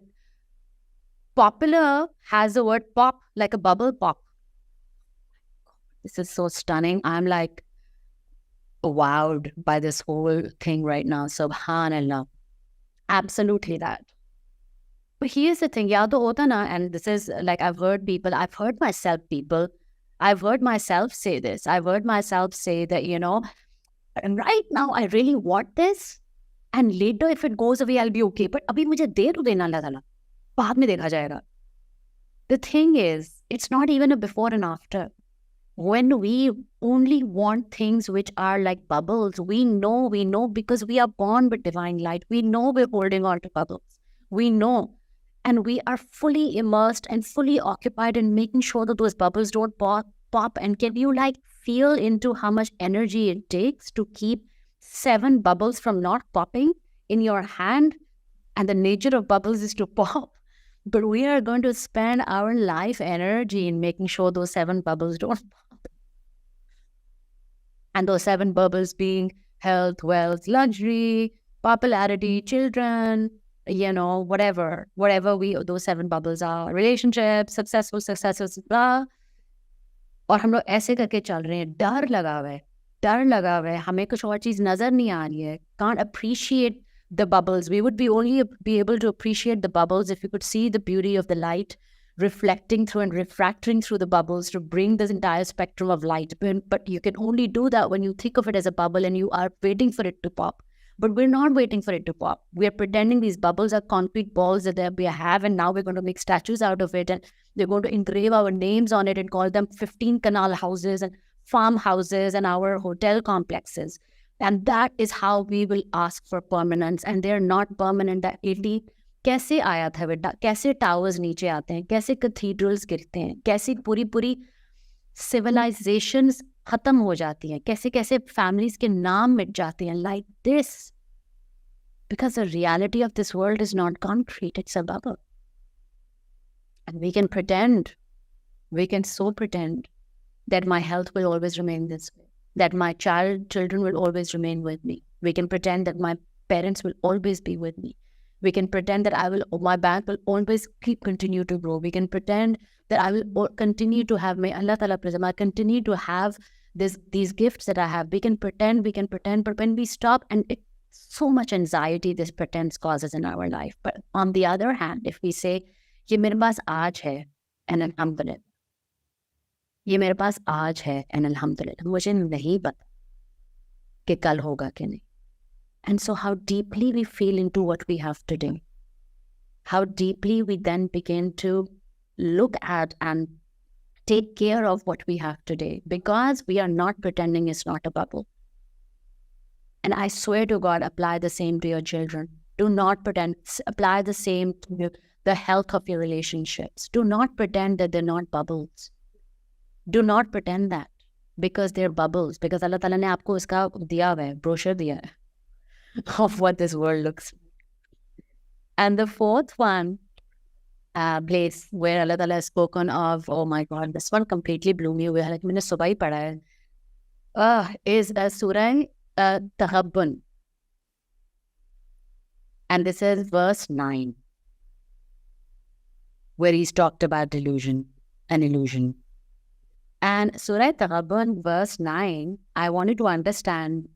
Popular has the word pop, like a bubble pop. This is so stunning. I'm like wowed by this whole thing right now. Subhanallah. Absolutely that. But here's the thing. Ya to hota na, and this is like I've heard myself say this. I've heard myself say that, you know, and right now, I really want this. And later, if it goes away, I'll be okay. But abhi mujhe de to dena Allah Ta'ala. Baad mein dekha jayega. The thing is, it's not even a before and after. When we only want things which are like bubbles, we know because we are born with divine light. We know we're holding on to bubbles. We know. And we are fully immersed and fully occupied in making sure that those bubbles don't pop. And can you like feel into how much energy it takes to keep 7 bubbles from not popping in your hand? And the nature of bubbles is to pop. But we are going to spend our life energy in making sure those 7 bubbles don't pop. And those 7 bubbles being health, wealth, luxury, popularity, children, you know, whatever those 7 bubbles are, relationships, successful, blah. और हम लोग ऐसे करके चल रहे हैं. डर लगा हुआ है, हमें कुछ और चीज़ नज़र नहीं आ रही है. Can't appreciate the bubbles. We would only be able to appreciate the bubbles if you could see the beauty of the light reflecting through and refracting through the bubbles to bring this entire spectrum of light. But you can only do that when you think of it as a bubble and you are waiting for it to pop. But we're not waiting for it to pop. We're pretending these bubbles are concrete balls that we have, and now we're going to make statues out of it, and they're going to engrave our names on it and call them 15 canal houses and farmhouses and our hotel complexes. And that is how we will ask for permanence, and they're not permanent. That Italy, कैसे आया था बेटा, कैसे towers नीचे आते हैं, कैसे कैथीड्रल्स गिरते हैं, कैसे पूरी सिविलाइजेशंस खत्म हो जाती हैं, कैसे कैसे फैमिलीज के नाम मिट जाते हैं, like this. Because the reality of this world is not concrete, it's a bubble. And we can pretend that my health will always remain this way, that my children will always remain with me. We can pretend that my parents will always be with me. We can pretend that my bank will always continue to grow. We can pretend that I will continue to have, may Allah Ta'ala present, I continue to have these gifts that I have. We can pretend, but when we stop, and so much anxiety this pretense causes in our life. But on the other hand, if we say, ये मेरे पास आज है, and alhamdulillah, ये मेरे पास आज है, and alhamdulillah, मुझे नहीं पता कि कल होगा कि नहीं. And so how deeply we feel into what we have today, how deeply we then begin to look at and Take care of what we have today, because we are not pretending it's not a bubble. And I swear to God, apply the same to your children. Do not pretend. Apply the same to the health of your relationships. Do not pretend that they're not bubbles. Do not pretend that, because they're bubbles. Because Allah Ta'ala ne aapko iska diya hai, brochure diya hai of what this world looks like. And the fourth one, place where Allah Ta'ala has spoken of, oh my God, this one completely blew me away. Like, मैंने सुबह ही पढ़ा है. Is Surah Tahabbun. And this is verse 9, where he's talked about delusion and illusion. And Surah Tahabbun, verse 9, I wanted to understand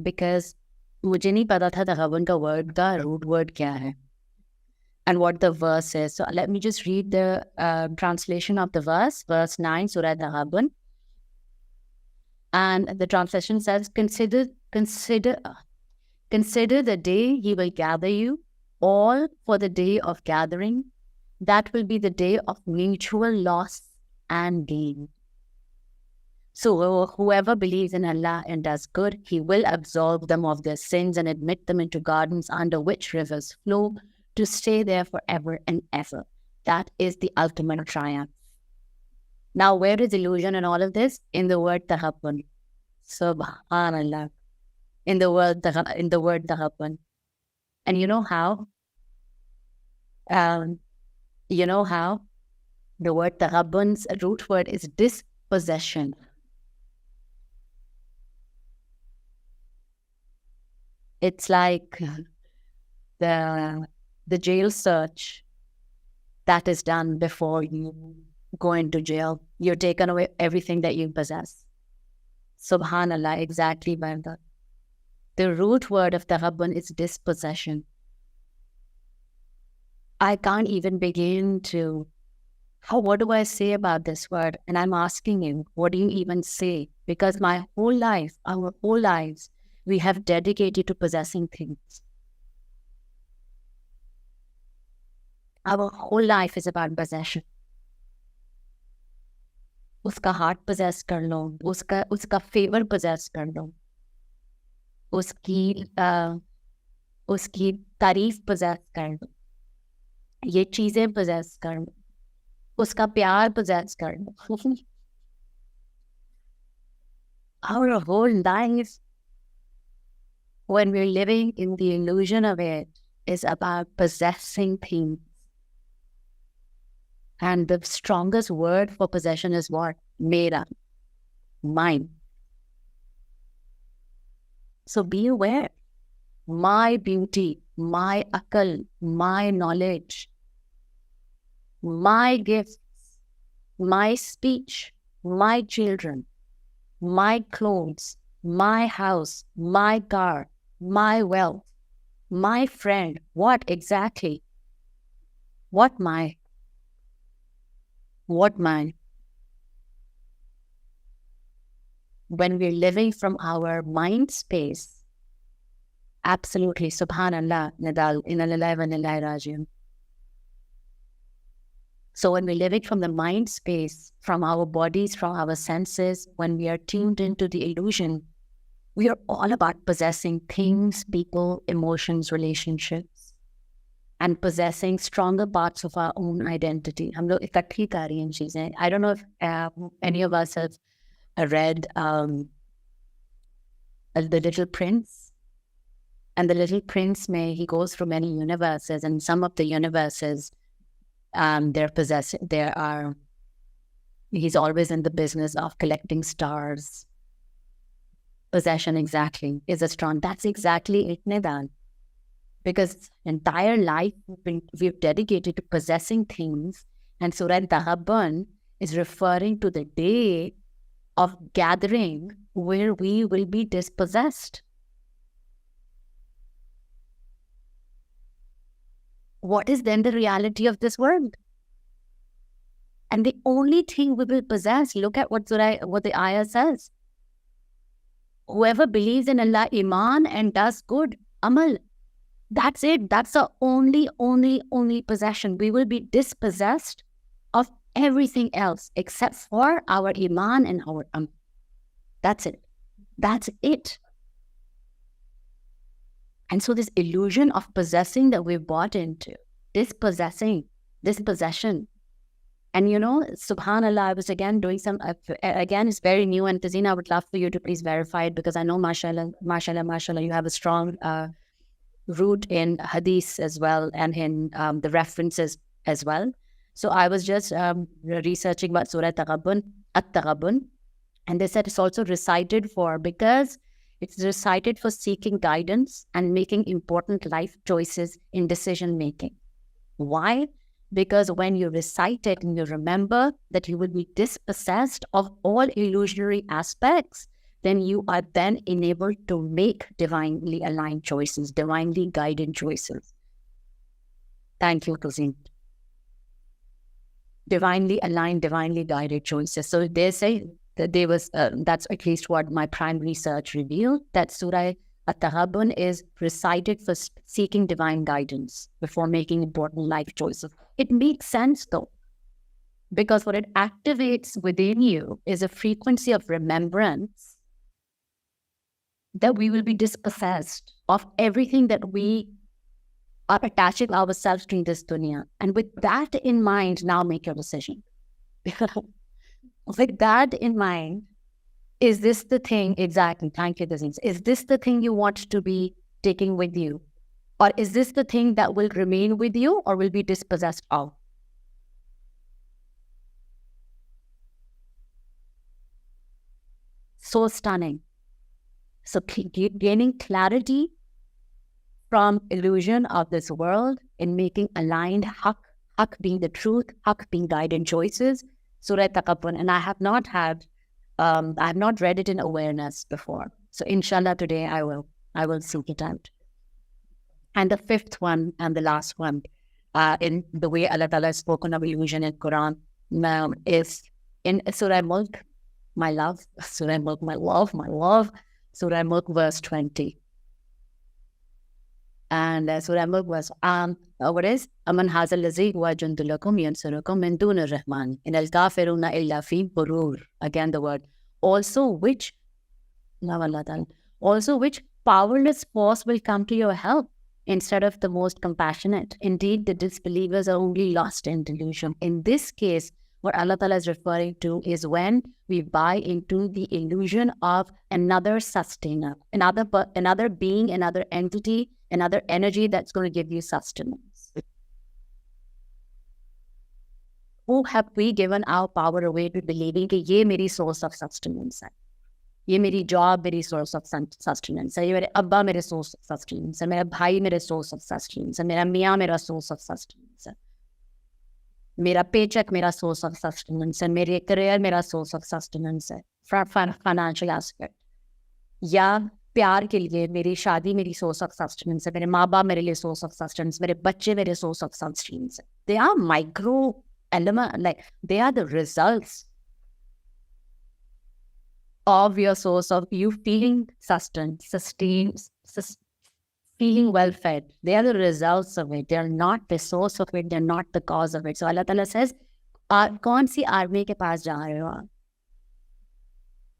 because मुझे नहीं पता था Tahabbun का word, the root word क्या है, and what the verse is. So let me just read the translation of the verse 9, Surah Tahabbun. And the translation says, consider the day he will gather you, all for the day of gathering. That will be the day of mutual loss and gain. So whoever believes in Allah and does good, he will absolve them of their sins and admit them into gardens under which rivers flow, to stay there forever and ever. That is the ultimate triumph. Now, where is illusion in all of this? In the word tahabbun. Subhanallah. In the word tahabbun. And you know how? The word tahabbun's root word is dispossession. It's like the jail search that is done before you go into jail. You're taken away everything that you possess. Subhanallah, exactly, Banda. The root word of tahabbun is dispossession. I can't even begin to, what do I say about this word? And I'm asking you, what do you even say? Because my whole life, our whole lives, we have dedicated to possessing things. Our whole life is about possession. Uska heart possess kar lo, uska favor possess kar lo, uski तारीफ possess kar lo, ये चीजें possess कर लो, उसका प्यार possess कर लो. Our whole life, when we're living in the illusion of it, is about possessing things. And the strongest word for possession is what? Mera, mine. So be aware. My beauty, my akal, my knowledge, my gifts, my speech, my children, my clothes, my house, my car, my wealth, my friend. What exactly? What my? What mine? When we're living from our mind space, absolutely, subhanallah, nadal, inna lillahi wa inna ilaihi raji'un. So when we're living from the mind space, from our bodies, from our senses, when we are tuned into the illusion, we are all about possessing things, people, emotions, relationships, and possessing stronger parts of our own identity. हम लोग इकट्ठी कर रही हैं चीजें. I don't know if any of us have read The Little Prince. And The Little Prince, he goes through many universes, and some of the universes, he's always in the business of collecting stars. Possession, exactly, is a strong. That's exactly it, Nidan. Because entire life we've dedicated to possessing things, and Surah Tahabbun is referring to the day of gathering where we will be dispossessed. What is then the reality of this world? And the only thing we will possess, look at what the ayah says. Whoever believes in Allah, Iman, and does good, Amal. That's it. That's the only possession. We will be dispossessed of everything else except for our iman and our That's it. That's it. And so this illusion of possessing that we've bought into, this possession, and subhanallah, I was again doing some, again, it's very new, and Tazeen, I would love for you to please verify it, because I know, mashallah, you have a strong root in hadith as well, and in the references as well. So I was just researching about Surah At-Taghabun, and they said it's also recited because it's recited for seeking guidance and making important life choices in decision making. Why? Because when you recite it and you remember that you will be dispossessed of all illusionary aspects, then you are then enabled to make divinely aligned choices, divinely guided choices. Thank you, Tazeen. Divinely aligned, divinely guided choices. So they say that there was, that's at least what my primary research revealed, that Surah At-Taghabun is recited for seeking divine guidance before making important life choices. It makes sense though, because what it activates within you is a frequency of remembrance that we will be dispossessed of everything that we are attaching ourselves to in this dunya. And with that in mind, now make your decision. With that in mind, is this the thing, exactly, thank you, Tazeen. Is this the thing you want to be taking with you? Or is this the thing that will remain with you or will be dispossessed of? So stunning. So gaining clarity from illusion of this world in making aligned haq being the truth, haq being guided choices, Surah Taqabbun. And I have not read it in awareness before. So inshallah today I will seek it out. And the fifth one and the last one, in the way Allah Ta'ala has spoken of illusion in Quran, is in Surah Mulk, my love, Surah Mulk, my love, Surah Mulk verse 20. And Surah Mulk was, what is? Aman hazal lazi wa jundulakum yansurakum min dun ar-Rahman. In al-kafiruna illa fi burur. Again the word. Also which powerless force will come to your help instead of the most compassionate. Indeed, the disbelievers are only lost in delusion. In this case, what Allah Ta'ala is referring to is when we buy into the illusion of another sustainer, another being, another entity, another energy that's going to give you sustenance. Who have we given our power away to believing that ye meri source of sustenance hai? Ye meri job, meri source of sustenance hai. Ye mere abba, mere source of sustenance hai. Mera bhai, mere source of sustenance hai. Mera miyan, mera source of sustenance hai. Mera paycheck, mera source of sustenance hai. Mere career, mera source of sustenance hai. Financial aspect. Ya प्यार के लिए मेरी शादी मेरी source of sustenance है, मेरे माँ बाप मेरे लिए source of sustenance, मेरे बच्चे मेरे source of sustenance है. They are micro element, like they are the results of your source of you feeling sustained, feeling well fed. They are the results of it. They are not the source of it. They're not the cause of it. So Allah Ta'ala says, कौन सी army के पास जा रहे हो आप?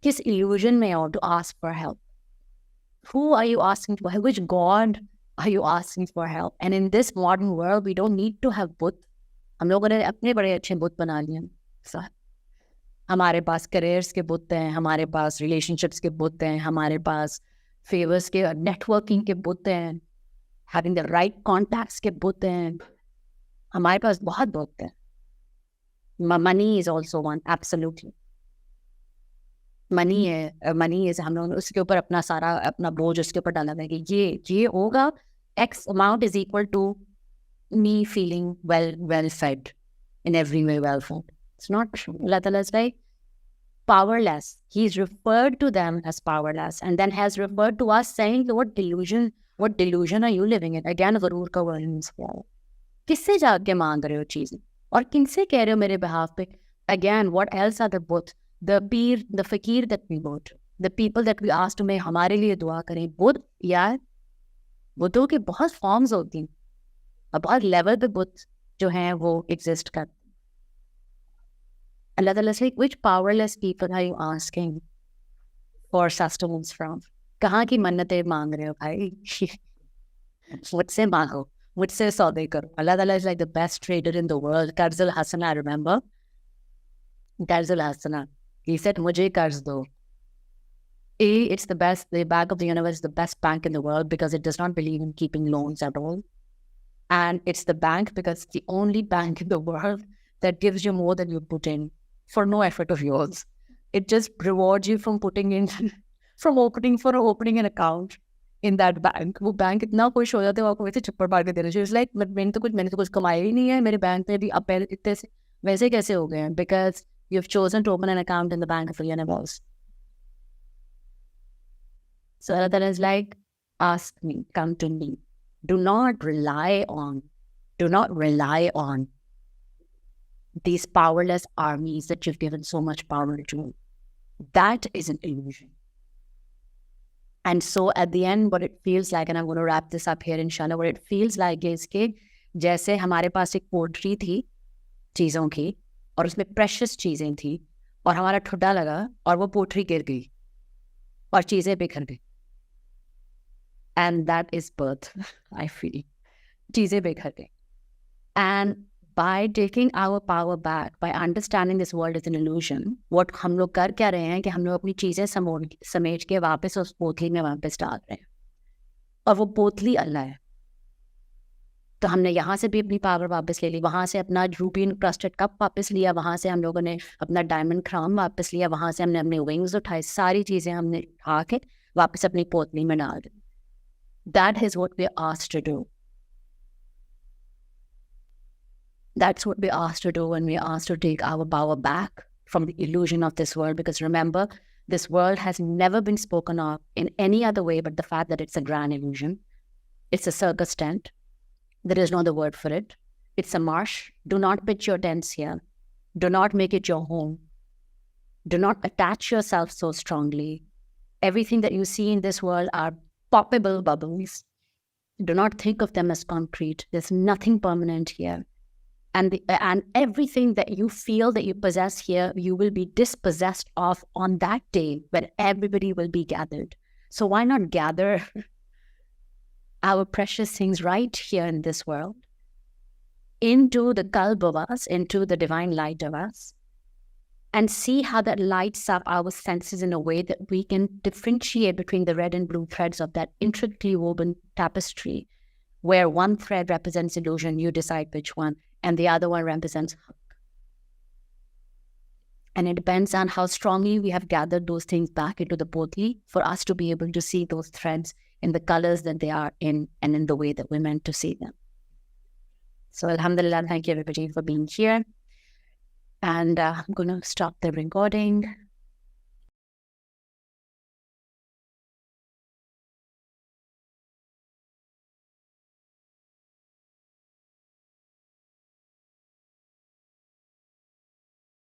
किस illusion में हो to ask for help? Who are you asking for help? Which God are you asking for help? And in this modern world, we don't need to have बुत. हम लोगों ने अपने बड़े अच्छे बुत बना लिए. So, हमारे पास careers के बुत हैं, हमारे पास relationships के बुत हैं, हमारे पास favors के networking के बुत हैं, having the right contacts के बुत हैं. हमारे पास बहुत बुत हैं. Money is also one, absolutely. Money है, मनी है, हम लोगों ने उसके ऊपर अपना बोझ उसके ऊपर डाला है कि ये होगा, X amount is equal to me feeling well fed, in every way well fed. It's not true. Allah Ta'ala is like powerless. He's referred to them as powerless, and then has referred to us saying, what delusion are you living in? Again, गरूर का वर्णन किया है. किससे जाके मांग रहे हो चीजें और किनसे कह रहे हो मेरे behalf पे? Again, what else are the both? The peer, the fakir that we go to, the people that we ask to, मैं हमारे लिए दुआ करें. बुद्ध यार, बुद्धों के बहुत फॉर्म्स होती हैं और बहुत लेवल पे बुद्ध जो हैं वो एग्जिस्ट करते हैं. Allah Ta'ala is like, which powerless people are you asking for sustenance from? कहाँ की मन्नतें मांग रहे हो भाई? मुझसे मांगो, मुझसे सौदे करो. Allah Ta'ala is like the best trader in the world. Qarzul Hasana, I remember. Qarzul Hasana. He said, मुझे कर्ज दो. It's the best, the Bank of the Universe is the best bank in the world because it does not believe in keeping loans at all. And it's the bank because it's the only bank in the world that gives you more than you put in for no effort of yours. It just rewards you from putting in, from opening an account in that bank. वो bank इतना खुश हो जाते हैं, आपको वैसे चप्पड़ मार के दे रहे हैं. It's like, मैंने तो कुछ कमाया ही नहीं है, मेरे बैंक में भी अब इतने से वैसे कैसे हो गए हैं? Because you've chosen to open an account in the Bank of the Universe. So Allah Ta'ala is like, ask me, come to me. Do not rely on these powerless armies that you've given so much power to. That is an illusion. And so at the end, what it feels like, and I'm going to wrap this up here, inshallah, what it feels like is कि जैसे हमारे पास एक pottery थी चीज़ों की और उसमें precious चीज़ें थी और हमारा ठुड्डा लगा और वो पोट्री गिर गई और चीज़ें बिखर गई. And that is birth, I feel. चीज़ें बिखर गई. And by taking our power back, by understanding this world is an illusion, what हम लोग कर क्या रहे हैं कि हम लोग अपनी चीज़ें समेट के वापस उस पोथली में वापस डाल रहे हैं. और वो पोथली अल्लाह है. तो हमने यहाँ से भी अपनी पावर वापस ले ली, वहाँ से अपना रूबी इंक्रस्टेड कप वापस लिया, वहाँ से हम लोगों ने अपना डायमंड क्राउन वापस लिया, वहाँ से हमने अपने विंग्स उठाए, सारी चीज़ें हमने उठा के वापस अपनी पोथली में डाल दी. That is what we're asked to do. That's what we're asked to do when we're asked to take our power back from the illusion of this world. Because remember, this world has never been spoken of in any other way but the fact that it's a grand illusion. It's a circus tent. There is no other word for it. It's a marsh. Do not pitch your tents here. Do not make it your home. Do not attach yourself so strongly. Everything that you see in this world are poppable bubbles. Do not think of them as concrete. There's nothing permanent here. And everything that you feel that you possess here, you will be dispossessed of on that day when everybody will be gathered. So why not gather our precious things right here in this world into the qalb of us, into the divine light of us, and see how that lights up our senses in a way that we can differentiate between the red and blue threads of that intricately woven tapestry, where one thread represents illusion, you decide which one, and the other one represents haq. And it depends on how strongly we have gathered those things back into the potli for us to be able to see those threads in the colors that they are in and in the way that we're meant to see them. So alhamdulillah, thank you everybody for being here. And I'm going to stop the recording.